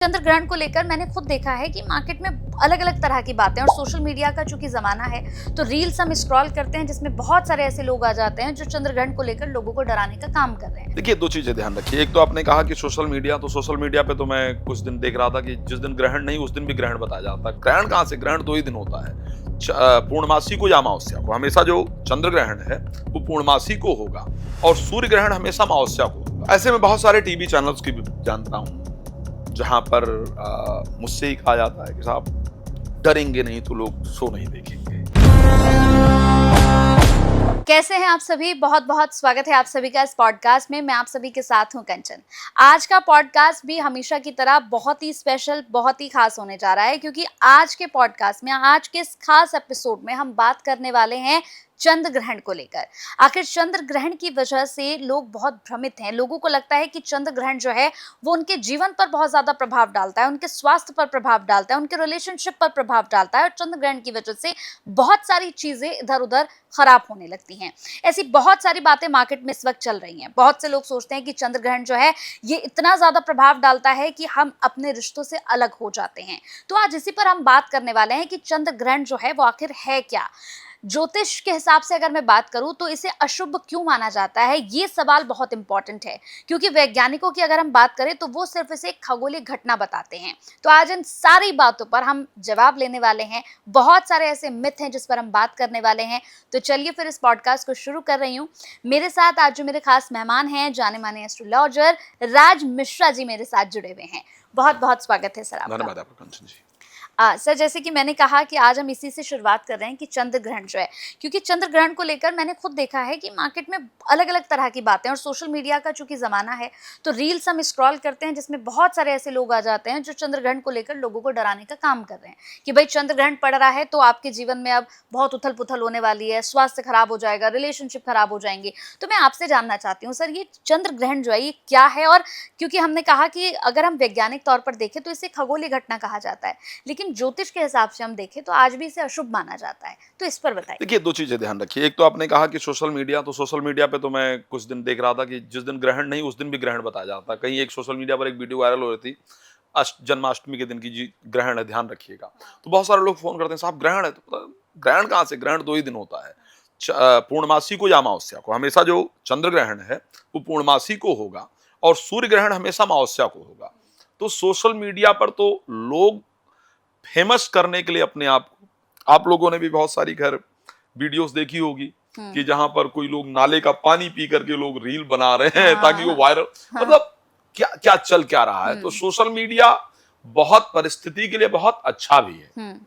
चंद्र ग्रहण को लेकर मैंने खुद देखा है कि मार्केट में अलग अलग तरह की बातें, और सोशल मीडिया का चूंकि जमाना है तो रील्स हम स्क्रॉल करते हैं जिसमें बहुत सारे ऐसे लोग आ जाते हैं जो चंद्र ग्रहण को लेकर लोगों को डराने का काम कर रहे हैं। देखिए, 2 चीज़ें ध्यान रखिए। एक तो आपने कहा कि सोशल मीडिया पे तो मैं कुछ दिन देख रहा था कि जिस दिन ग्रहण नहीं उस दिन भी ग्रहण बताया जाता है। ग्रहण कहाँ से? ग्रहण 2 ही दिन होता है। पूर्णमासी को या अमावस्या को। हमेशा जो चंद्र ग्रहण है वो पूर्णमासी को होगा और सूर्य ग्रहण हमेशा अमावस्या को होगा। ऐसे में बहुत सारे टीवी चैनल्स की भी जानता हूँ जहाँ पर मुझसे ही कहा जाता है कि साहब डरेंगे नहीं तो लोग शो नहीं देखेंगे। कैसे हैं आप सभी? बहुत बहुत स्वागत है आप सभी का इस पॉडकास्ट में। मैं आप सभी के साथ हूं कंचन। आज का पॉडकास्ट भी हमेशा की तरह बहुत ही स्पेशल, बहुत ही खास होने जा रहा है, क्योंकि आज के पॉडकास्ट में, आज के इस खास एपिसोड में हम बात करने वाले हैं चंद्र ग्रहण को लेकर। आखिर चंद्र ग्रहण की वजह से लोग बहुत भ्रमित हैं। लोगों को लगता है कि चंद्र ग्रहण जो है वो उनके जीवन पर बहुत ज्यादा प्रभाव डालता है, उनके स्वास्थ्य पर प्रभाव डालता है, उनके रिलेशनशिप पर प्रभाव डालता है, और चंद्र ग्रहण की वजह से बहुत सारी चीजें इधर उधर खराब होने लगती हैं। ऐसी बहुत सारी बातें मार्केट में इस वक्त चल रही हैं। बहुत से लोग सोचते हैं कि चंद्र ग्रहण जो है ये इतना ज्यादा प्रभाव डालता है कि हम अपने रिश्तों से अलग हो जाते हैं। तो आज इसी पर हम बात करने वाले हैं कि चंद्र ग्रहण जो है वो आखिर है क्या। ज्योतिष के हिसाब से अगर मैं बात करूं तो इसे अशुभ क्यों माना जाता है, ये सवाल बहुत इंपॉर्टेंट है, क्योंकि वैज्ञानिकों की अगर हम बात करें तो वो सिर्फ इसे एक खगोलीय घटना बताते हैं। तो आज इन सारी बातों पर हम जवाब लेने वाले हैं। बहुत सारे ऐसे मिथ हैं जिस पर हम बात करने वाले हैं। तो चलिए फिर इस पॉडकास्ट को शुरू कर रही हूँ। मेरे साथ आज जो मेरे खास मेहमान हैं, जाने माने एस्ट्रोलॉजर राज मिश्रा जी मेरे साथ जुड़े हुए हैं। बहुत बहुत स्वागत है सर आपका। धन्यवाद आपका कंचन जी। सर, जैसे कि मैंने कहा कि आज हम इसी से शुरुआत कर रहे हैं कि चंद्र ग्रहण जो है, क्योंकि चंद्र ग्रहण को लेकर मैंने खुद देखा है कि मार्केट में अलग अलग तरह की बातें, और सोशल मीडिया का चूंकि ज़माना है तो रील्स हम स्क्रॉल करते हैं जिसमें बहुत सारे ऐसे लोग आ जाते हैं जो चंद्र ग्रहण को लेकर लोगों को डराने का काम कर रहे हैं कि भाई चंद्र ग्रहण पड़ रहा है तो आपके जीवन में अब बहुत उथल पुथल होने वाली है, स्वास्थ्य खराब हो जाएगा, रिलेशनशिप खराब हो जाएंगे। तो मैं आपसे जानना चाहती हूँ सर, ये चंद्र ग्रहण जो है ये क्या है? और क्योंकि हमने कहा कि अगर हम वैज्ञानिक तौर पर देखें तो इसे खगोलीय घटना कहा जाता है, लेकिन ज्योतिष के हिसाब से हम देखें तो आज भी इसे अशुभ माना जाता है। तो इस पर बताइए। देखिए, 2 चीज़ें ध्यान रखिए। एक तो आपने कहा कि सोशल मीडिया पे तो मैं कुछ दिन देख रहा था कि जिस दिन ग्रहण नहीं उस दिन भी ग्रहण बताया जाता है। कहीं एक सोशल मीडिया पर एक वीडियो वायरल हो रही थी, जन्माष्टमी के दिन की जी ग्रहण है, ध्यान रखिएगा। तो बहुत सारे लोग फ़ोन करते हैं, साहब ग्रहण है, तो ग्रहण कहाँ से? ग्रहण 2 ही दिन होता है। पूर्णमासी को या अमावस्या को। हमेशा जो चंद्र ग्रहण है वो पूर्णमासी को होगा और सूर्य ग्रहण हमेशा अमावस्या को होगा। तो सोशल मीडिया पर तो लोग फेमस करने के लिए अपने आप लोगों ने भी बहुत सारी खैर वीडियोस देखी होगी कि जहां पर कोई लोग नाले का पानी पी करके लोग रील बना रहे हैं ताकि वो वायरल, मतलब क्या क्या चल क्या रहा है। तो सोशल मीडिया बहुत परिस्थिति के लिए बहुत अच्छा भी है।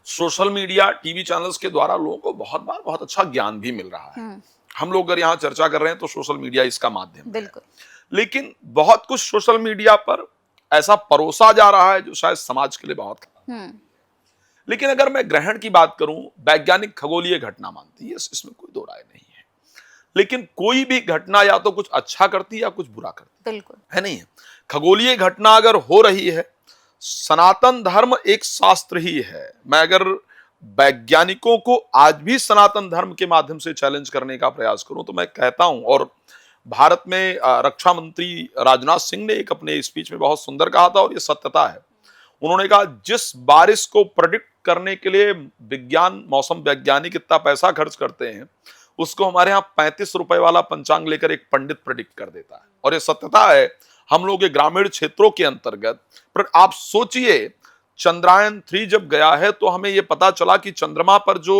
सोशल मीडिया टीवी चैनल्स के द्वारा लोगों को बहुत बार बहुत अच्छा ज्ञान भी मिल रहा है। हम लोग अगर यहाँ चर्चा कर रहे हैं तो सोशल मीडिया इसका माध्यम है। बिल्कुल। लेकिन बहुत कुछ सोशल मीडिया पर ऐसा परोसा जा रहा है जो शायद समाज के लिए बहुत खराब। लेकिन अगर मैं ग्रहण की बात करूं, वैज्ञानिक खगोलीय घटना मानती है, इसमें कोई दो राय नहीं है। लेकिन कोई भी घटना या तो कुछ अच्छा करती है या कुछ बुरा करती बिल्कुल है, नहीं है? खगोलीय घटना अगर हो रही है, सनातन धर्म एक शास्त्र ही है। मैं अगर वैज्ञानिकों को आज भी सनातन धर्म के माध्यम से चैलेंज करने का प्रयास करूं तो मैं कहता हूं, और भारत में रक्षा मंत्री राजनाथ सिंह ने एक अपने स्पीच में बहुत सुंदर कहा था और ये सत्यता है। उन्होंने कहा, जिस बारिश को प्रेडिक्ट करने के लिए मौसम वैज्ञानिक इतना पैसा खर्च करते हैं, उसको हमारे यहाँ 35 रुपए वाला पंचांग लेकर एक पंडित प्रेडिक्ट कर देता है। और ये सत्यता है हम लोग के ग्रामीण क्षेत्रों के अंतर्गत। पर आप सोचिए, चंद्रयान 3 जब गया है तो हमें यह पता चला कि चंद्रमा पर जो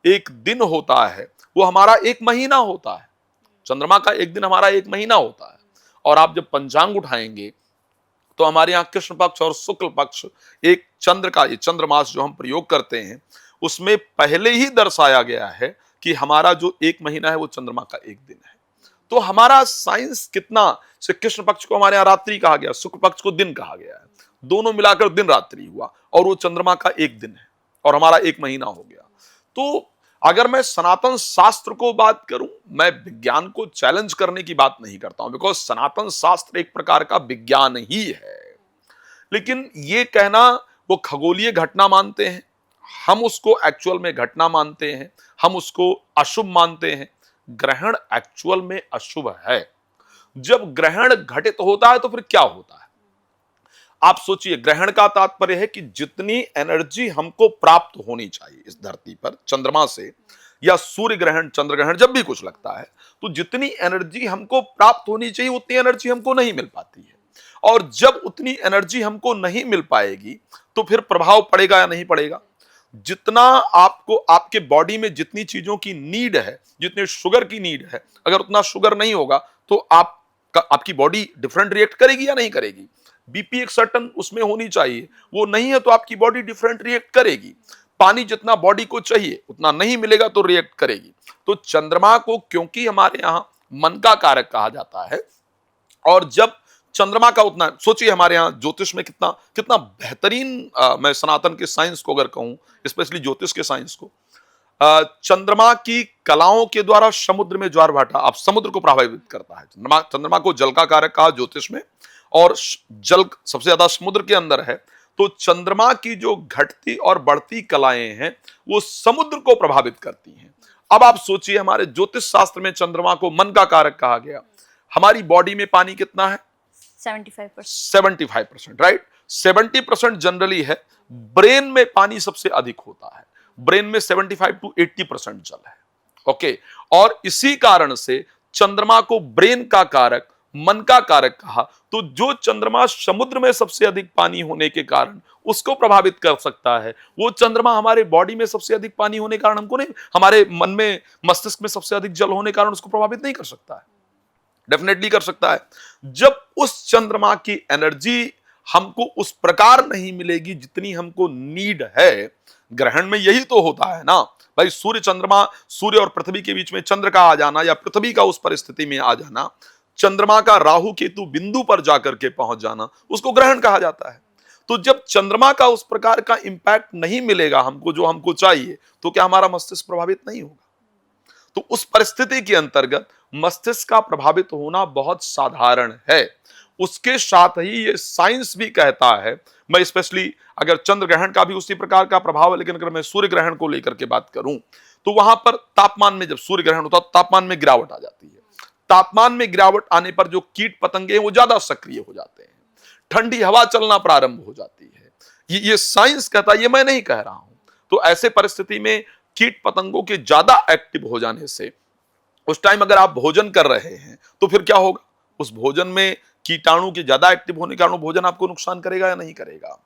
एक दिन होता है वो हमारा 1 महीना होता है। चंद्रमा का एक दिन हमारा 1 महीना होता है। और आप जब पंचांग उठाएंगे तो हमारे यहाँ कृष्ण पक्ष और शुक्ल पक्ष, एक चंद्र का ये चंद्रमास जो हम प्रयोग करते हैं उसमें पहले ही दर्शाया गया है कि हमारा जो 1 महीना है वो चंद्रमा का 1 दिन है। तो हमारा साइंस कितना से, कृष्ण पक्ष को हमारे यहाँ रात्रि कहा गया, शुक्ल पक्ष को दिन कहा गया है, दोनों मिलाकर दिन रात्रि हुआ और वो चंद्रमा का 1 दिन है और हमारा 1 महीना हो गया। तो अगर मैं सनातन शास्त्र को बात करूं, मैं विज्ञान को चैलेंज करने की बात नहीं करता हूं, बिकॉज सनातन शास्त्र एक प्रकार का विज्ञान ही है। लेकिन ये कहना वो खगोलीय घटना मानते हैं, हम उसको एक्चुअल में घटना मानते हैं, हम उसको अशुभ मानते हैं। ग्रहण एक्चुअल में अशुभ है। जब ग्रहण घटित होता है तो फिर क्या होता है? आप सोचिए, ग्रहण का तात्पर्य है कि जितनी एनर्जी हमको प्राप्त होनी चाहिए इस धरती पर चंद्रमा से, या सूर्य ग्रहण, चंद्र ग्रहण, जब भी कुछ लगता है तो जितनी एनर्जी हमको प्राप्त होनी चाहिए उतनी एनर्जी हमको नहीं मिल पाती है। और जब उतनी एनर्जी हमको नहीं मिल पाएगी तो फिर प्रभाव पड़ेगा या नहीं पड़ेगा? जितना आपको आपके बॉडी में जितनी चीजों की नीड है, जितने शुगर की नीड है, अगर उतना शुगर नहीं होगा तो आपकी बॉडी डिफरेंट रिएक्ट करेगी या नहीं करेगी? बीपी एक सर्टन उसमें होनी चाहिए, वो नहीं है तो आपकी बॉडी डिफरेंट रिएक्ट करेगी। पानी जितना बॉडी को चाहिए उतना नहीं मिलेगा तो रिएक्ट करेगी। तो चंद्रमा को क्योंकि हमारे यहां मन का कारक कहा जाता है, और जब चंद्रमा का उतना, सोचिए हमारे यहाँ ज्योतिष में कितना कितना बेहतरीन, मैं सनातन के साइंस को अगर कहूं, स्पेशली ज्योतिष के साइंस को, चंद्रमा की कलाओं के द्वारा समुद्र में ज्वार भाटा आप समुद्र को प्रभावित करता है। चंद्रमा को जल का कारक कहा ज्योतिष में, और जल सबसे ज्यादा समुद्र के अंदर है। तो चंद्रमा की जो घटती और बढ़ती कलाएं हैं वो समुद्र को प्रभावित करती हैं। अब आप सोचिए, हमारे ज्योतिष शास्त्र में चंद्रमा को मन का कारक कहा गया। हमारी बॉडी में पानी कितना है? 75%, राइट। 70% जनरली है। ब्रेन में पानी सबसे अधिक होता है, ब्रेन में 75 to 80% जल है। ओके, और इसी कारण से चंद्रमा को ब्रेन का कारक, मन का कारक कहा। तो जो चंद्रमा समुद्र में सबसे अधिक पानी होने के कारण उसको प्रभावित कर सकता है, वो चंद्रमा हमारे बॉडी में सबसे अधिक पानी होने के कारण हमको नहीं, हमारे मन में, मस्तिष्क में सबसे अधिक जल होने के कारण उसको प्रभावित नहीं कर सकता है। डेफिनेटली कर सकता है। जब उस चंद्रमा की एनर्जी हमको उस प्रकार नहीं मिलेगी जितनी हमको नीड है, ग्रहण में यही तो होता है ना भाई। सूर्य चंद्रमा, सूर्य और पृथ्वी के बीच में चंद्र का आ जाना या पृथ्वी का उस परिस्थिति में आ जाना, चंद्रमा का राहु केतु बिंदु पर जाकर के पहुंच जाना, उसको ग्रहण कहा जाता है। तो जब चंद्रमा का उस प्रकार का इंपैक्ट नहीं मिलेगा हमको जो हमको चाहिए, तो क्या हमारा मस्तिष्क प्रभावित नहीं होगा? तो उस परिस्थिति के अंतर्गत मस्तिष्क का प्रभावित होना बहुत साधारण है। उसके साथ ही ये साइंस भी कहता है, मैं स्पेशली अगर चंद्र ग्रहण का भी उसी प्रकार का प्रभाव है, लेकिन अगर मैं सूर्य ग्रहण को लेकर के बात करूं तो वहां पर तापमान में, जब सूर्य ग्रहण होता है तो तापमान में गिरावट आ जाती है। तापमान में गिरावट आने पर जो कीट पतंगे हैं वो ज्यादा सक्रिय हो जाते हैं, ठंडी हवा चलना प्रारंभ हो जाती है। ये साइंस कहता है, ये मैं नहीं कह रहा हूं। तो ऐसे परिस्थिति में कीट पतंगों के ज्यादा एक्टिव हो जाने से, उस टाइम अगर आप भोजन कर रहे हैं तो फिर क्या होगा? उस भोजन में कीटाणु के ज्यादा एक्टिव होने के कारण भोजन आपको नुकसान करेगा या नहीं करेगा?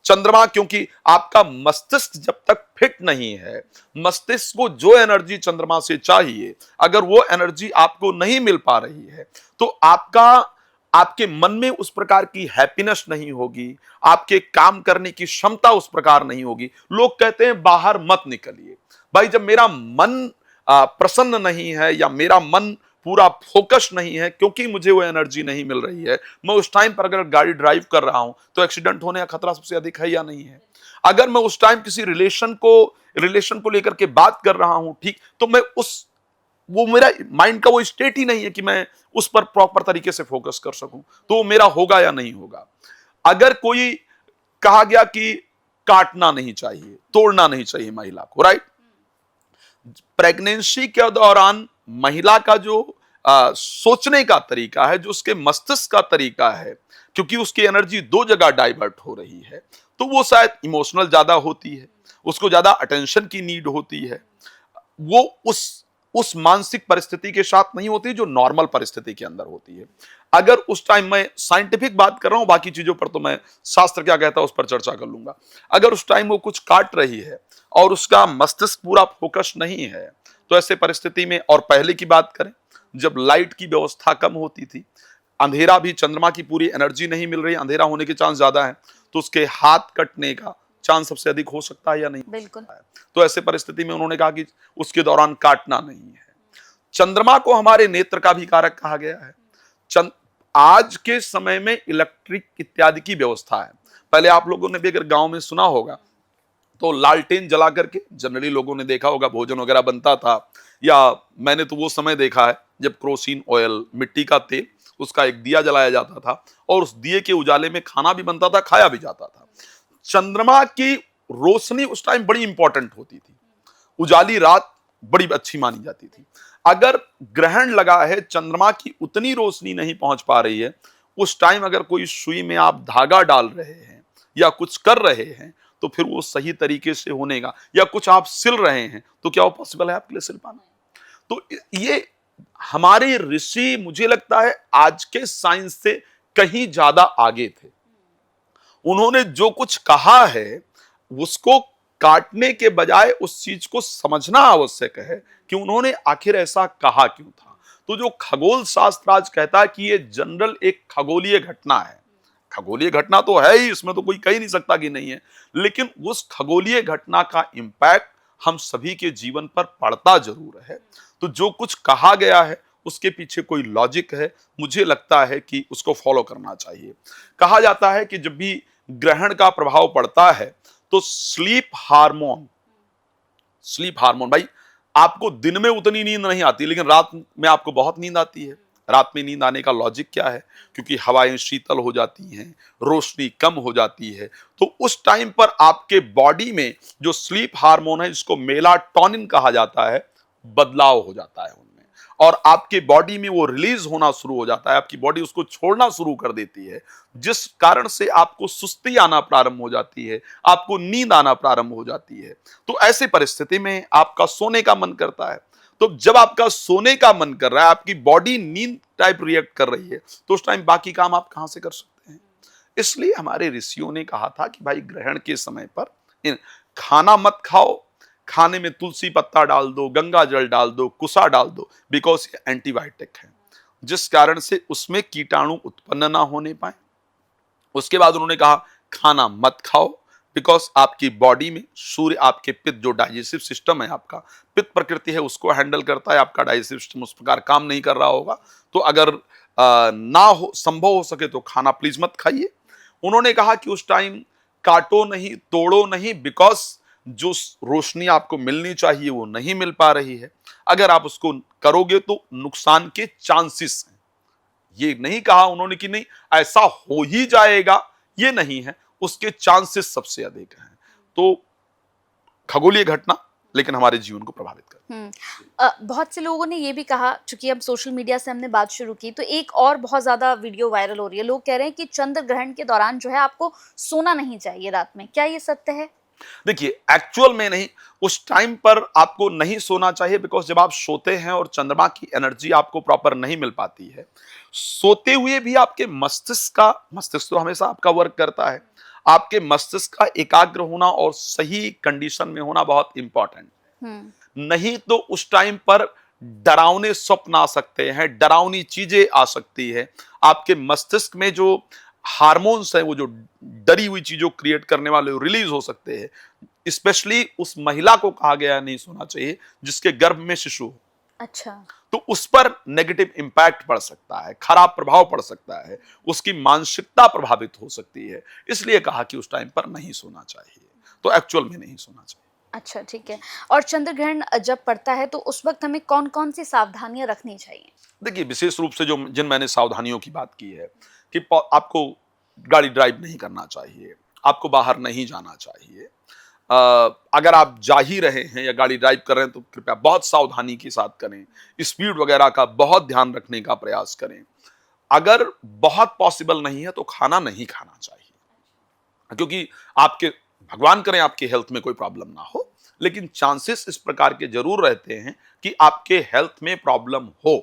चंद्रमा, क्योंकि आपका मस्तिष्क जब तक फिट नहीं है, मस्तिष्क को जो एनर्जी चंद्रमा से चाहिए, अगर वो एनर्जी आपको नहीं मिल पा रही है तो आपके मन में उस प्रकार की हैप्पीनेस नहीं होगी, आपके काम करने की क्षमता उस प्रकार नहीं होगी। लोग कहते हैं बाहर मत निकलिए। भाई, जब मेरा मन प्रसन्न नहीं है या मेरा मन पूरा फोकस नहीं है, क्योंकि मुझे वो एनर्जी नहीं मिल रही है, मैं उस टाइम पर अगर गाड़ी ड्राइव कर रहा हूं तो एक्सीडेंट होने का खतरा सबसे अधिक है या नहीं है? अगर मैं उस टाइम किसी रिलेशन को लेकर के बात कर रहा हूं, ठीक, तो मैं वो मेरा माइंड का वो स्टेट ही नहीं है कि मैं उस पर प्रॉपर तरीके से फोकस कर सकूं, तो मेरा होगा या नहीं होगा? अगर कोई कहा गया कि काटना नहीं चाहिए, तोड़ना नहीं चाहिए महिला को, राइट? प्रेगनेंसी के दौरान महिला का जो सोचने का तरीका है, जो उसके मस्तिष्क का तरीका है, क्योंकि उसकी एनर्जी दो जगह डाइवर्ट हो रही है, तो वो शायद इमोशनल ज्यादा होती है, उसको ज्यादा अटेंशन की नीड होती है। वो उस मानसिक परिस्थिति के साथ नहीं होती जो नॉर्मल परिस्थिति के अंदर होती है। अगर उस टाइम, मैं साइंटिफिक बात कर रहा हूं, बाकी चीजों पर तो मैं शास्त्र क्या कहता है उस पर चर्चा कर लूंगा। अगर उस टाइम वो कुछ काट रही है और उसका मस्तिष्क पूरा फोकस नहीं है, तो ऐसे परिस्थिति में, और पहले की बात करें जब लाइट की व्यवस्था कम होती थी, अंधेरा भी, चंद्रमा की पूरी एनर्जी नहीं मिल रही, अंधेरा होने के चांस ज्यादा है, तो उसके हाथ कटने का चांस सबसे अधिक हो सकता है या नहीं? बिल्कुल। तो ऐसे परिस्थिति में उन्होंने कहा कि उसके दौरान काटना नहीं है। चंद्रमा को हमारे नेत्र का भी कारक कहा गया है। आज के समय में इलेक्ट्रिक इत्यादि की व्यवस्था है। पहले आप लोगों ने भी अगर गांव में सुना होगा तो लालटेन जला करके जनरली लोगों ने देखा होगा भोजन वगैरह बनता था, या मैंने तो वो समय देखा है जब केरोसिन ऑयल, मिट्टी का तेल, उसका एक दिया जलाया जाता था और उस दिए के उजाले में खाना भी बनता था, खाया भी जाता था। चंद्रमा की रोशनी उस टाइम बड़ी इंपॉर्टेंट होती थी, उजाली रात बड़ी अच्छी मानी जाती थी। अगर ग्रहण लगा है, चंद्रमा की उतनी रोशनी नहीं पहुंच पा रही है, उस टाइम अगर कोई सुई में आप धागा डाल रहे हैं या कुछ कर रहे हैं तो फिर वो सही तरीके से होने का, या कुछ आप सिल रहे हैं तो क्या वो पॉसिबल है आपके लिए सिल पाना? तो ये हमारे ऋषि मुझे लगता है आज के साइंस से कहीं ज्यादा आगे थे। उन्होंने जो कुछ कहा है उसको काटने के बजाय उस चीज को समझना आवश्यक है कि उन्होंने आखिर ऐसा कहा क्यों था। तो जो खगोल शास्त्र आज कहता है कि ये जनरल एक खगोलीय घटना है, खगोलीय घटना तो है ही, इसमें तो कोई कह ही नहीं सकता कि नहीं है, लेकिन उस खगोलीय घटना का इंपैक्ट हम सभी के जीवन पर पड़ता जरूर है। तो जो कुछ कहा गया है उसके पीछे कोई लॉजिक है, मुझे लगता है कि उसको फॉलो करना चाहिए। कहा जाता है कि जब भी ग्रहण का प्रभाव पड़ता है तो स्लीप हार्मोन भाई, आपको दिन में उतनी नींद नहीं आती लेकिन रात में आपको बहुत नींद आती है। रात में नींद आने का लॉजिक क्या है? क्योंकि हवाएं शीतल हो जाती हैं, रोशनी कम हो जाती है, तो उस टाइम पर आपके बॉडी में जो स्लीप हार्मोन है जिसको मेलाटोनिन कहा जाता है, बदलाव हो जाता है उनमें, और आपके बॉडी में वो रिलीज होना शुरू हो जाता है, आपकी बॉडी उसको छोड़ना शुरू कर देती है, जिस कारण से आपको सुस्ती आना प्रारंभ हो जाती है, आपको नींद आना प्रारंभ हो जाती है। तो ऐसी परिस्थिति में आपका सोने का मन करता है। तो जब आपका सोने का मन कर रहा है, आपकी बॉडी नींद टाइप रिएक्ट कर रही है, तो उस टाइम बाकी काम आप कहां से कर सकते हैं? इसलिए हमारे ऋषियों ने कहा था कि भाई ग्रहण के समय पर खाना मत खाओ, खाने में तुलसी पत्ता डाल दो, गंगा जल डाल दो, कुसा डाल दो, बिकॉज ये एंटीबायोटिक है, जिस कारण से उसमें कीटाणु उत्पन्न ना होने पाए। उसके बाद उन्होंने कहा खाना मत खाओ, बिकॉज आपकी बॉडी में सूर्य आपके पित्त, जो डाइजेस्टिव सिस्टम है आपका, पित्त प्रकृति है उसको हैंडल करता है, आपका डाइजेस्टिव सिस्टम उस प्रकार काम नहीं कर रहा होगा। तो अगर ना हो, संभव हो सके तो खाना प्लीज मत खाइए। उन्होंने कहा कि उस टाइम काटो नहीं, तोड़ो नहीं, बिकॉज जो रोशनी आपको मिलनी चाहिए वो नहीं मिल पा रही है। अगर आप उसको करोगे तो नुकसान के चांसेस हैं। ये नहीं कहा उन्होंने कि नहीं ऐसा हो ही जाएगा, ये नहीं है, उसके चांसेस सबसे अधिक हैं। तो खगोलीय घटना लेकिन हमारे जीवन को प्रभावित कर। बहुत से लोगों ने ये भी कहा, चूंकि अब सोशल मीडिया से हमने बात शुरू की, तो एक और बहुत ज्यादा वीडियो वायरल हो रही है। लोग कह रहे हैं कि चंद्र ग्रहण के दौरान जो है आपको सोना नहीं चाहिए रात में। क्या ये सत्य है? देखिए, एक्चुअल में नहीं, उस टाइम पर आपको नहीं सोना चाहिए, बिकॉज जब आप सोते हैं और चंद्रमा की एनर्जी आपको प्रॉपर नहीं मिल पाती है, सोते हुए भी आपके मस्तिष्क तो हमेशा आपका वर्क करता है, आपके मस्तिष्क का एकाग्र होना और सही कंडीशन में होना बहुत इंपॉर्टेंट। नहीं तो उस टाइम पर डरावने स्वप्न आ सकते हैं, डरावनी चीजें आ सकती है, आपके मस्तिष्क में जो हार्मोन्स हैं वो जो डरी हुई चीजों क्रिएट करने वाले रिलीज हो सकते हैं। स्पेशली उस महिला को कहा गया नहीं सोना चाहिए जिसके गर्भ में शिशु हो। अच्छा। तो उस पर नेगेटिव इंपैक्ट पड़ सकता है, खराब प्रभाव पड़ सकता है, उसकी मानसिकता प्रभावित हो सकती है, इसलिए कहा कि उस टाइम पर नहीं सोना चाहिए। तो एक्चुअल में नहीं सोना चाहिए। अच्छा, ठीक है। और चंद्र ग्रहण जब पड़ता है तो उस वक्त हमें कौन कौन सी सावधानियां रखनी चाहिए? देखिए, विशेष रूप से जो जिन मैंने सावधानियों की बात की है कि आपको गाड़ी ड्राइव नहीं करना चाहिए, आपको बाहर नहीं जाना चाहिए। अगर आप जा ही रहे हैं या गाड़ी ड्राइव कर रहे हैं तो कृपया बहुत सावधानी के साथ करें, स्पीड वगैरह का बहुत ध्यान रखने का प्रयास करें। अगर बहुत पॉसिबल नहीं है तो खाना नहीं खाना चाहिए, क्योंकि आपके, भगवान करें आपके हेल्थ में कोई प्रॉब्लम ना हो, लेकिन चांसेस इस प्रकार के जरूर रहते हैं कि आपके हेल्थ में प्रॉब्लम हो।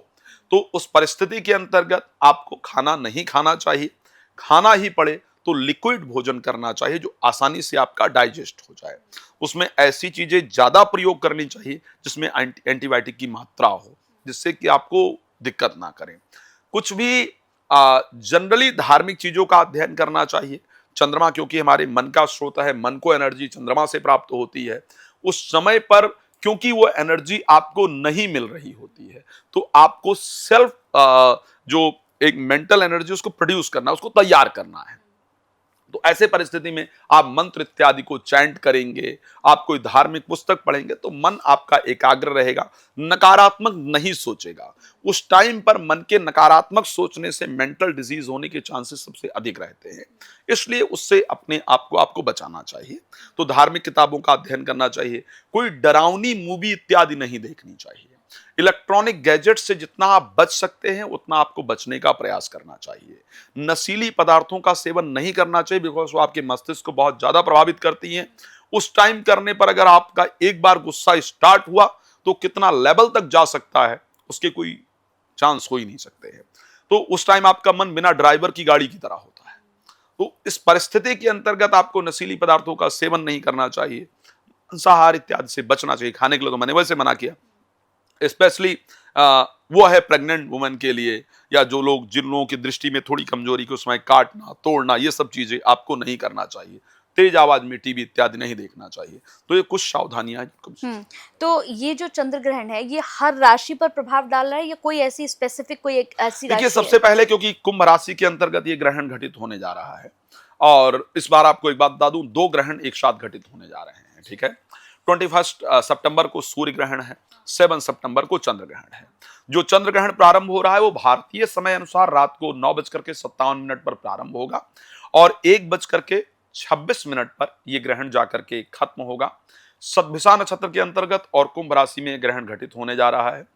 तो उस परिस्थिति के अंतर्गत आपको खाना नहीं खाना चाहिए। खाना ही पड़े तो लिक्विड भोजन करना चाहिए जो आसानी से आपका डाइजेस्ट हो जाए। उसमें ऐसी चीजें ज्यादा प्रयोग करनी चाहिए जिसमें एंटीबायोटिक की मात्रा हो, जिससे कि आपको दिक्कत ना करें। कुछ भी जनरली धार्मिक चीजों का अध्ययन करना चाहिए। चंद्रमा क्योंकि हमारे मन का स्रोत है, मन को एनर्जी चंद्रमा से प्राप्त होती है। उस समय पर क्योंकि वो एनर्जी आपको नहीं मिल रही होती है, तो आपको सेल्फ जो एक मेंटल एनर्जी उसको प्रोड्यूस करना है, उसको तैयार करना है। तो ऐसे परिस्थिति में आप मंत्र इत्यादि को चैंट करेंगे, आप कोई धार्मिक पुस्तक पढ़ेंगे तो मन आपका एकाग्र रहेगा, नकारात्मक नहीं सोचेगा। उस टाइम पर मन के नकारात्मक सोचने से मेंटल डिजीज होने के चांसेस सबसे अधिक रहते हैं, इसलिए उससे अपने आप को आपको बचाना चाहिए। तो धार्मिक किताबों का अध्ययन करना चाहिए, कोई डरावनी मूवी इत्यादि नहीं देखनी चाहिए। इलेक्ट्रॉनिक गैजेट से जितना आप बच सकते हैं उतना आपको बचने का प्रयास करना चाहिए। नशीली पदार्थों का सेवन नहीं करना चाहिए बिकॉज वो आपके मस्तिष्क को बहुत ज्यादा प्रभावित करती हैं। उस टाइम करने पर अगर आपका एक बार गुस्सा स्टार्ट हुआ तो कितना लेवल तक जा सकता है उसके कोई चांस हो ही नहीं सकते हैं। तो उस टाइम आपका मन बिना ड्राइवर की गाड़ी की तरह होता है। तो इस परिस्थिति के अंतर्गत आपको नशीली पदार्थों का सेवन नहीं करना चाहिए, मांसाहार इत्यादि से बचना चाहिए। खाने के लिए तो मैंने वैसे मना किया, स्पेशली वो है प्रेग्नेंट वुमेन के लिए, या जो लोग जिन लोगों की दृष्टि में थोड़ी कमजोरी के उसमें काटना तोड़ना ये सब चीजें आपको नहीं करना चाहिए। तेज आवाज में टीवी इत्यादि नहीं देखना चाहिए। तो ये कुछ सावधानियां हैं। तो ये जो चंद्र ग्रहण है ये हर राशि पर प्रभाव डाल रहा है या कोई ऐसी स्पेसिफिक कोई एक ऐसी देखिए, राशि सबसे है? पहले क्योंकि कुंभ राशि के अंतर्गत ये ग्रहण घटित होने जा रहा है, और इस बार आपको एक बात बता दूं, 2 ग्रहण एक साथ घटित होने जा रहे हैं। ठीक है, 21 सितंबर को सूर्य ग्रहण है, 7 सितंबर को चंद्र ग्रहण है। जो चंद्र ग्रहण प्रारंभ हो रहा है वो भारतीय समय अनुसार रात को 9:57 पर प्रारंभ होगा और 1:26 पर यह ग्रहण जाकर के खत्म होगा। सतभिषा नक्षत्र के अंतर्गत और कुंभ राशि में ग्रहण घटित होने जा रहा है।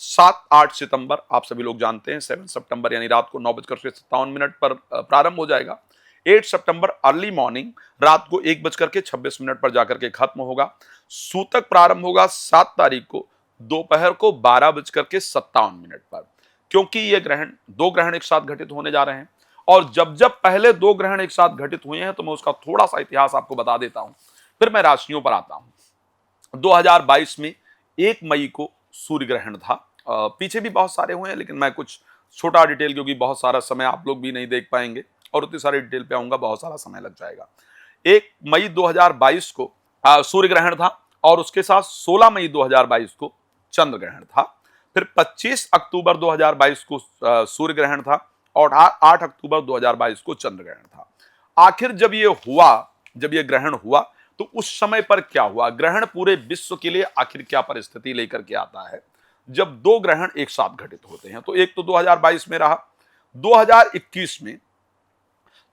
7-8 सितंबर आप सभी लोग जानते हैं, 7 सितंबर यानी रात को 9:57 पर प्रारंभ हो जाएगा। 8 सितंबर अर्ली मॉर्निंग रात को 1:26 पर जाकर के खत्म होगा। सूतक प्रारंभ होगा 7 तारीख को दोपहर को 12:57 पर। क्योंकि ये ग्रहण 2 ग्रहण एक साथ घटित होने जा रहे हैं और जब जब पहले 2 ग्रहण एक साथ घटित हुए हैं तो मैं उसका थोड़ा सा इतिहास आपको बता देता हूं, फिर मैं राशियों पर आता हूं। 2022 में 1 मई को सूर्य ग्रहण था। पीछे भी बहुत सारे हुए हैं लेकिन मैं कुछ छोटा डिटेल, क्योंकि बहुत सारा समय आप लोग भी नहीं देख पाएंगे और उतनी सारी डिटेल पे आऊंगा, बहुत सारा समय लग जाएगा। 1 मई 2022 को सूर्य ग्रहण था और उसके साथ 16 मई 2022 को चंद्र ग्रहण था। फिर 25 अक्टूबर 2022 को सूर्य ग्रहण था और 8 अक्टूबर 2022 को चंद्र ग्रहण था। आखिर जब ये ग्रहण हुआ तो उस समय पर क्या हुआ, ग्रहण पूरे विश्व के लिए आखिर क्या परिस्थिति लेकर के आता है जब 2 ग्रहण एक साथ घटित होते हैं। तो एक तो 2022 में रहा, 2021 में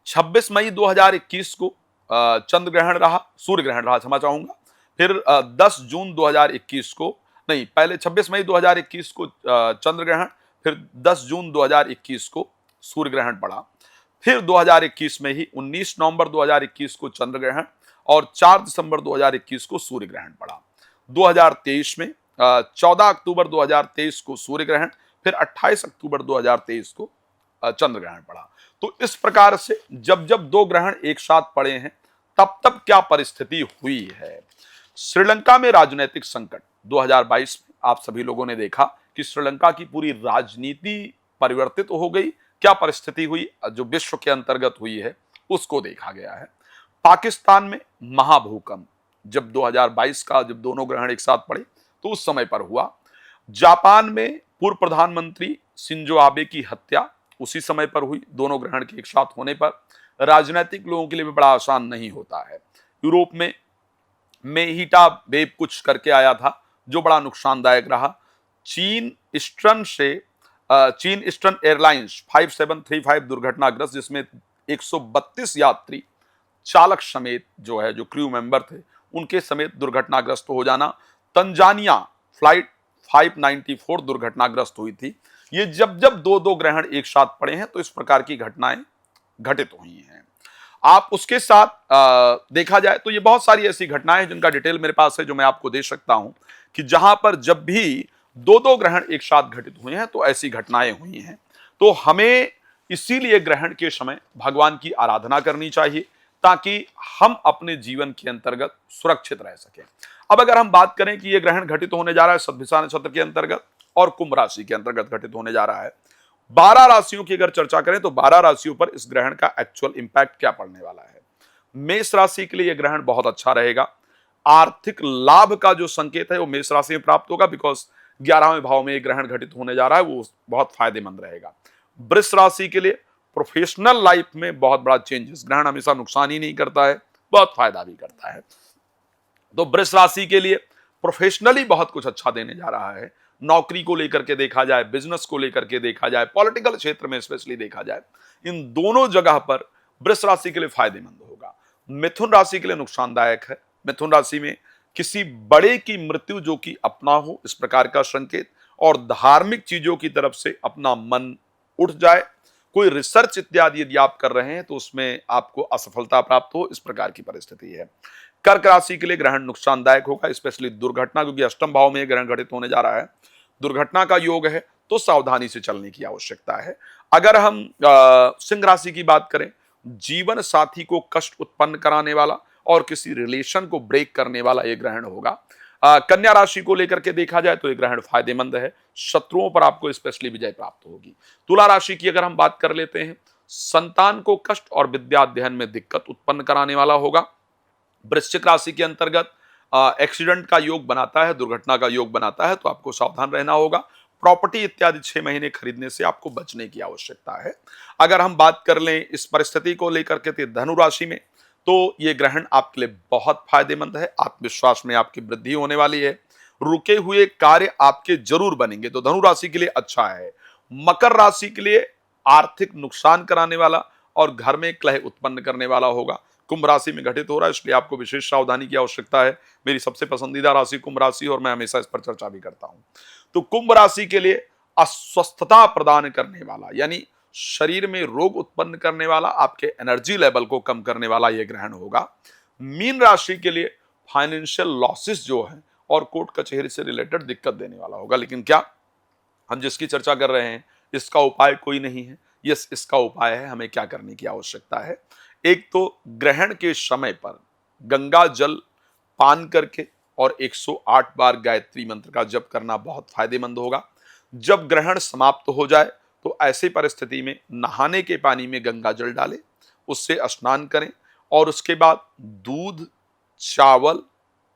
26 मई 2021 को चंद्र ग्रहण रहा, सूर्य ग्रहण रहा, क्षमा चाहूंगा। फिर 10 जून 2021 को, नहीं पहले 26 मई 2021 को चंद्र ग्रहण, फिर 10 जून 2021 को सूर्य ग्रहण पड़ा। फिर 2021 में ही 19 नवंबर 2021 को चंद्र ग्रहण और 4 दिसंबर 2021 को सूर्य ग्रहण पड़ा। 2023 में 14 अक्टूबर 2023 को सूर्य ग्रहण, फिर 28 अक्टूबर 2023 को चंद्र ग्रहण पड़ा। तो इस प्रकार से जब जब 2 ग्रहण एक साथ पड़े हैं तब तब क्या परिस्थिति हुई है। श्रीलंका में राजनीतिक संकट 2022 में आप सभी लोगों ने देखा कि श्रीलंका की पूरी राजनीति परिवर्तित हो गई। क्या परिस्थिति हुई जो विश्व के अंतर्गत हुई है उसको देखा गया है। पाकिस्तान में महाभूकंप जब 2022 का जब दोनों ग्रहण एक साथ पड़े तो उस समय पर हुआ। जापान में पूर्व प्रधानमंत्री शिंजो आबे की हत्या उसी समय पर हुई, दोनों ग्रहण के एक साथ होने पर। राजनीतिक लोगों के लिए भी बड़ा आसान नहीं होता है। यूरोप में मेहिटा वेव कुछ करके आया था जो बड़ा नुकसानदायक रहा। चीन ईस्टर्न एयरलाइंस 5735 दुर्घटनाग्रस्त, जिसमें 132 यात्री चालक समेत जो क्रू मेंबर थे उनके समेत दुर्घटनाग्रस्त हो जाना। तंजानिया फ्लाइट 594 दुर्घटनाग्रस्त हुई थी। ये जब जब 2 ग्रहण एक साथ पड़े हैं तो इस प्रकार की घटनाएं घटित हुई हैं। आप उसके साथ देखा जाए तो ये बहुत सारी ऐसी घटनाएं हैं जिनका डिटेल मेरे पास है जो मैं आपको दे सकता हूं कि जहां पर जब भी 2 ग्रहण एक साथ घटित हुए हैं तो ऐसी घटनाएं हुई हैं। तो हमें इसीलिए ग्रहण के समय भगवान की आराधना करनी चाहिए ताकि हम अपने जीवन के अंतर्गत सुरक्षित रह सकें। अब अगर हम बात करें कि यह ग्रहण घटित होने जा रहा है सतभिषा नक्षत्र के अंतर्गत और कुंभ राशि के अंतर्गत घटित होने जा रहा है। 12 राशियों की अगर चर्चा करें तो 12 राशियों पर इस ग्रहण का एक्चुअल इंपैक्ट क्या पड़ने वाला है। मेष राशि के लिए यह ग्रहण बहुत अच्छा रहेगा। आर्थिक लाभ का जो संकेत है वो मेष राशि में प्राप्त होगा बिकॉज 11वें भाव में यह ग्रहण घटित होने जा रहा है, वो बहुत फायदेमंद रहेगा। वृष राशि के लिए प्रोफेशनल लाइफ में बहुत बड़ा चेंजेस, ग्रहण हमेशा नुकसान ही नहीं करता है, बहुत फायदा भी करता है। तो वृष राशि के लिए प्रोफेशनली बहुत कुछ अच्छा देने जा रहा है। नौकरी को लेकर के देखा जाए, बिजनेस को लेकर के देखा जाए, पॉलिटिकल क्षेत्र में स्पेशली देखा जाए, इन दोनों जगह पर वृष राशि के लिए फायदेमंद होगा। मिथुन राशि के लिए नुकसानदायक है। मिथुन राशि में किसी बड़े की मृत्यु जो कि अपना हो, इस प्रकार का संकेत, और धार्मिक चीजों की तरफ से अपना मन उठ जाए। कोई रिसर्च इत्यादि यदि आप कर रहे हैं तो उसमें आपको असफलता प्राप्त हो, इस प्रकार की परिस्थिति है। कर्क राशि के लिए ग्रहण नुकसानदायक होगा, स्पेशली दुर्घटना, क्योंकि अष्टम भाव में यह ग्रहण घटित होने जा रहा है, दुर्घटना का योग है, तो सावधानी से चलने की आवश्यकता है। अगर हम सिंह राशि की बात करें, जीवन साथी को कष्ट उत्पन्न कराने वाला और किसी रिलेशन को ब्रेक करने वाला यह ग्रहण होगा। कन्या राशि को लेकर के देखा जाए तो यह ग्रहण फायदेमंद है, शत्रुओं पर आपको स्पेशली विजय प्राप्त होगी। तुला राशि की अगर हम बात कर लेते हैं, संतान को कष्ट और विद्या अध्ययन में दिक्कत उत्पन्न कराने वाला होगा। वृश्चिक राशि के अंतर्गत एक्सीडेंट का योग बनाता है, दुर्घटना का योग बनाता है, तो आपको सावधान रहना होगा। प्रॉपर्टी इत्यादि 6 महीने खरीदने से आपको बचने की आवश्यकता है। अगर हम बात कर लें इस परिस्थिति को लेकर के धनु राशि में, तो ये ग्रहण आपके लिए बहुत फायदेमंद है, आत्मविश्वास में आपकी वृद्धि होने वाली है, रुके हुए कार्य आपके जरूर बनेंगे, तो धनु राशि के लिए अच्छा है। मकर राशि के लिए आर्थिक नुकसान कराने वाला और घर में कलह उत्पन्न करने वाला होगा। कुंभ राशि में घटित हो रहा है, इसलिए आपको विशेष सावधानी की आवश्यकता है। मेरी सबसे पसंदीदा राशि कुंभ राशि, और मैं हमेशा इस पर चर्चा भी करता हूं। तो कुंभ राशि के लिए अस्वस्थता प्रदान करने वाला, यानी शरीर में रोग उत्पन्न करने वाला, आपके एनर्जी लेवल को कम करने वाला यह ग्रहण होगा। मीन राशि के लिए फाइनेंशियल लॉसेस जो है और कोर्ट कचहरी से रिलेटेड दिक्कत देने वाला होगा। लेकिन क्या हम जिसकी चर्चा कर रहे हैं इसका उपाय कोई नहीं है? यस, इसका उपाय है, हमें क्या करने की आवश्यकता है। एक तो ग्रहण के समय पर गंगा जल पान करके और 108 बार गायत्री मंत्र का जप करना बहुत फायदेमंद होगा। जब ग्रहण समाप्त हो जाए तो ऐसी परिस्थिति में नहाने के पानी में गंगा जल डालें, उससे स्नान करें और उसके बाद दूध, चावल,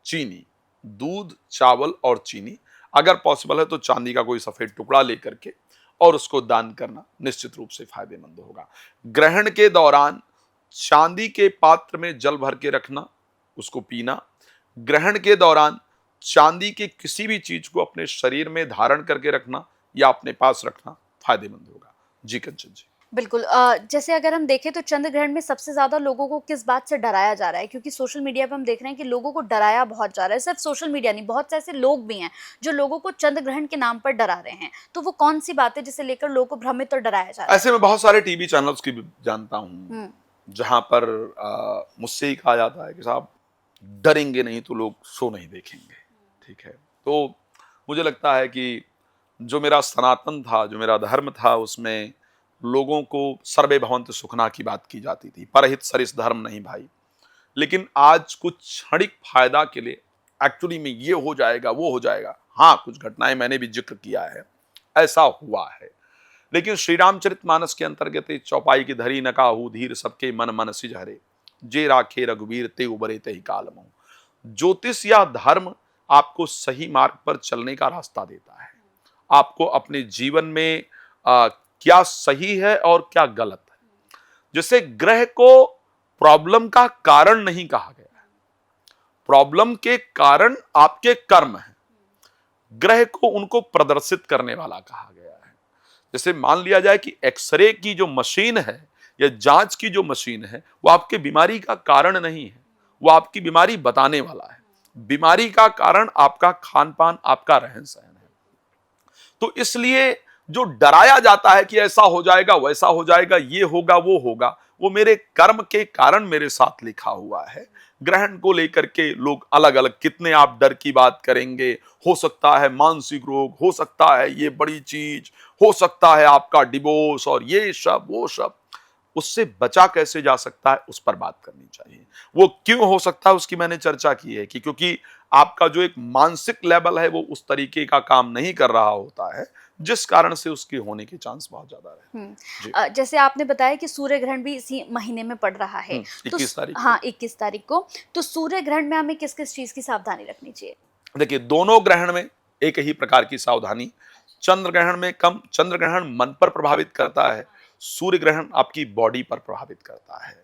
चीनी, दूध, चावल और चीनी, अगर पॉसिबल है तो चांदी का कोई सफेद टुकड़ा लेकर के और उसको दान करना निश्चित रूप से फायदेमंद होगा। ग्रहण के दौरान चांदी के पात्र में जल भर के रखना, उसको पीना। ग्रहण के दौरान चांदी के किसी भी चीज को अपने शरीर में धारण करके रखना या अपने पास रखना फायदेमंद होगा। जी कंचन जी। बिल्कुल। जैसे अगर हम देखें तो चंद्र ग्रहण में सबसे ज़्यादा लोगों को किस बात से डराया जा रहा है? क्योंकि सोशल मीडिया पे हम देख रहे हैं कि लोगों को डराया बहुत जा रहा है। सिर्फ सोशल मीडिया नहीं, बहुत से ऐसे लोग भी हैं जो लोगों को चंद्र ग्रहण के नाम पर डरा रहे हैं। तो वो कौन-सी बात है जिसे लेकर लोगों को भ्रमित और डराया जा रहा है? ऐसे में बहुत सारे टीवी चैनल्स की भी जानता हूँ, हुँ, जहां पर मुझसे ही कहा जाता है कि साहब डरेंगे नहीं तो लोग शो नहीं देखेंगे। ठीक है, तो मुझे लगता है कि जो मेरा सनातन था, जो मेरा धर्म था, उसमें लोगों को सर्वे भवन्तु सुखना की बात की जाती थी, परहित सरिस धर्म नहीं भाई। लेकिन आज कुछ क्षणिक फायदा के लिए एक्चुअली में ये हो जाएगा, वो हो जाएगा। हाँ, कुछ घटनाएं मैंने भी जिक्र किया है, ऐसा हुआ है। लेकिन श्री रामचरितमानस के अंतर्गत चौपाई की धरी न काहू धीर, सबके मन मन सिज हरे, जे राखे रघुवीर ते उबरे ते ही काल महु। ज्योतिष या धर्म आपको सही मार्ग पर चलने का रास्ता देता है, आपको अपने जीवन में क्या सही है और क्या गलत है। जैसे ग्रह को प्रॉब्लम का कारण नहीं कहा गया है, प्रॉब्लम के कारण आपके कर्म हैं, ग्रह को उनको प्रदर्शित करने वाला कहा गया है। जैसे मान लिया जाए कि एक्सरे की जो मशीन है या जांच की जो मशीन है वो आपके बीमारी का कारण नहीं है, वो आपकी बीमारी बताने वाला है। बीमारी का कारण आपका खान पान, आपका रहन सहन है। तो इसलिए जो डराया जाता है कि ऐसा हो जाएगा, वैसा हो जाएगा, ये होगा, वो मेरे कर्म के कारण मेरे साथ लिखा हुआ है। ग्रहण को लेकर के लोग अलग अलग कितने आप डर की बात करेंगे, हो सकता है मानसिक रोग, हो सकता है ये बड़ी चीज, हो सकता है आपका डिवोर्स और ये सब वो सब। उससे बचा कैसे जा सकता है, उस पर बात करनी चाहिए। वो क्यों हो सकता है उसकी मैंने चर्चा की है कि क्योंकि आपका जो एक मानसिक लेवल है वो उस तरीके का काम नहीं कर रहा होता है, जिस कारण से उसके होने के चांस बहुत ज्यादा है। जैसे आपने बताया कि सूर्य ग्रहण भी इसी महीने में पड़ रहा है, 21 तारीख। हाँ, 21 तारीख को। तो सूर्य ग्रहण में हमें किस किस चीज की सावधानी रखनी चाहिए? देखिए, दोनों ग्रहण में एक ही प्रकार की सावधानी। चंद्र ग्रहण में कम, चंद्र ग्रहण मन पर प्रभावित करता है, सूर्य ग्रहण आपकी बॉडी पर प्रभावित करता है।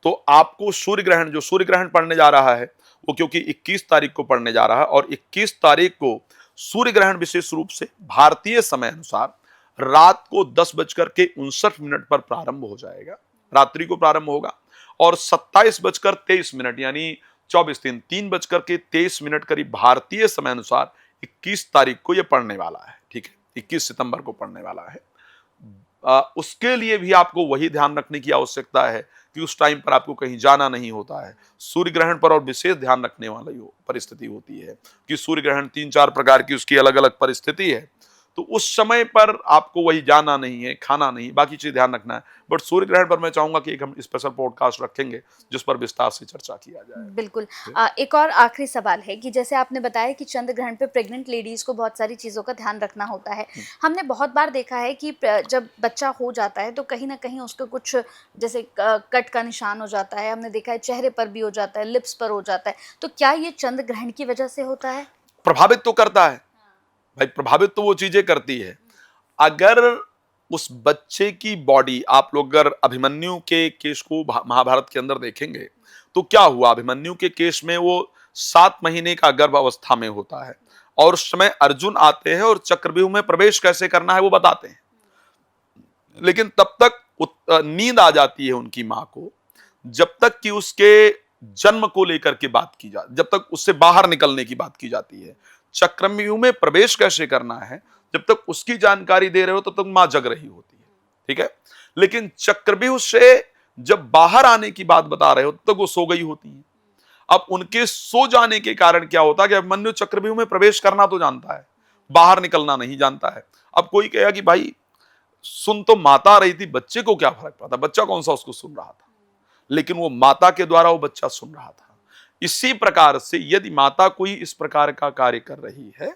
तो आपको सूर्य ग्रहण, जो सूर्य ग्रहण पड़ने जा रहा है वो क्योंकि 21 तारीख को पड़ने जा रहा है और 21 तारीख को सूर्य ग्रहण विशेष रूप से भारतीय समय अनुसार रात को 10:59 पर प्रारंभ हो जाएगा, रात्रि को प्रारंभ होगा और 27:23 यानी 3:23 करीब भारतीय समय अनुसार 21 तारीख को ये पड़ने वाला है। ठीक है, 21 सितंबर को पड़ने वाला है। उसके लिए भी आपको वही ध्यान रखने की आवश्यकता है कि उस टाइम पर आपको कहीं जाना नहीं होता है। सूर्य ग्रहण पर और विशेष ध्यान रखने वाली परिस्थिति होती है कि सूर्य ग्रहण 3-4 प्रकार की उसकी अलग अलग परिस्थिति है, तो उस समय पर आपको वही जाना नहीं है, खाना नहीं, बाकी चीज ध्यान रखना है। बट सूर्य ग्रहण पर मैं चाहूंगा कि एक हम स्पेशल पॉडकास्ट रखेंगे जिस पर विस्तार से चर्चा किया जाए। बिल्कुल। एक और आखिरी सवाल है कि जैसे आपने बताया कि चंद्र ग्रहण पे प्रेग्नेंट लेडीज को बहुत सारी चीज़ों का ध्यान रखना होता है। हमने बहुत बार देखा है कि जब बच्चा हो जाता है तो कहीं ना कहीं उसका कुछ जैसे कट का निशान हो जाता है, हमने देखा है चेहरे पर भी हो जाता है, लिप्स पर हो जाता है। तो क्या ये चंद्र ग्रहण की वजह से होता है? प्रभावित तो करता है भाई, प्रभावित तो वो चीजें करती है। अगर उस बच्चे की बॉडी, आप लोग अगर अभिमन्यु के केस को महाभारत के अंदर देखेंगे तो क्या हुआ, अभिमन्यु के केस में वो 7 महीने का गर्भ अवस्था में होता है और उस समय अर्जुन आते हैं और चक्रव्यूह में प्रवेश कैसे करना है वो बताते हैं, लेकिन तब तक नींद आ जाती है उनकी मां को, जब तक कि उसके जन्म को लेकर के बात की जाती, जब तक उससे बाहर निकलने की बात की जाती है। चक्रव्यूह में प्रवेश कैसे करना है जब तक उसकी जानकारी दे रहे हो तब तक मां जग रही होती है। ठीक है, लेकिन चक्रव्यूह से जब बाहर आने की बात बता रहे हो तब तक वो सो गई होती है। अब उनके सो जाने के कारण क्या होता है कि अभिमन्यु चक्रव्यूह में प्रवेश करना तो जानता है, बाहर निकलना नहीं जानता है। अब कोई कहेगा कि भाई सुन तो माता रही थी, बच्चे को क्या फर्क पड़ता, बच्चा कौन सा उसको सुन रहा था, लेकिन वो माता के द्वारा वो बच्चा सुन रहा था। इसी प्रकार से यदि माता कोई इस प्रकार का कार्य कर रही है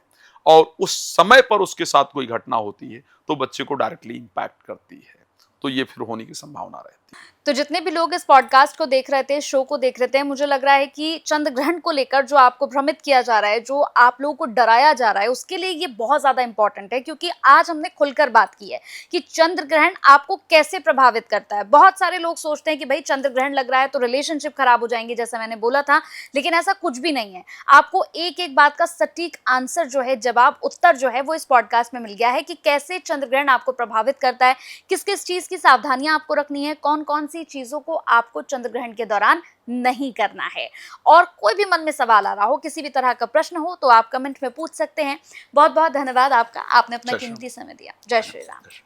और उस समय पर उसके साथ कोई घटना होती है तो बच्चे को डायरेक्टली इंपैक्ट करती है, तो ये फिर होने की संभावना रहती है। तो जितने भी लोग इस पॉडकास्ट को देख रहे थे, शो को देख रहे थे, मुझे लग रहा है कि चंद्र ग्रहण को लेकर जो आपको भ्रमित किया जा रहा है, जो आप लोगों को डराया जा रहा है, उसके लिए ये बहुत ज्यादा इंपॉर्टेंट है, क्योंकि आज हमने खुलकर बात की है कि चंद्र ग्रहण आपको कैसे प्रभावित करता है। बहुत सारे लोग सोचते हैं कि भाई चंद्र ग्रहण लग रहा है तो रिलेशनशिप खराब हो जाएंगे, जैसा मैंने बोला था, लेकिन ऐसा कुछ भी नहीं है। आपको एक एक बात का सटीक आंसर जो है, जवाब, उत्तर जो है वो इस पॉडकास्ट में मिल गया है कि कैसे चंद्र ग्रहण आपको प्रभावित करता है, किस किस चीज की सावधानियां आपको रखनी है, कौन कौन सी चीजों को आपको चंद्र ग्रहण के दौरान नहीं करना है। और कोई भी मन में सवाल आ रहा हो, किसी भी तरह का प्रश्न हो, तो आप कमेंट में पूछ सकते हैं। बहुत बहुत धन्यवाद आपका, आपने अपना कीमती समय दिया। जय श्री राम।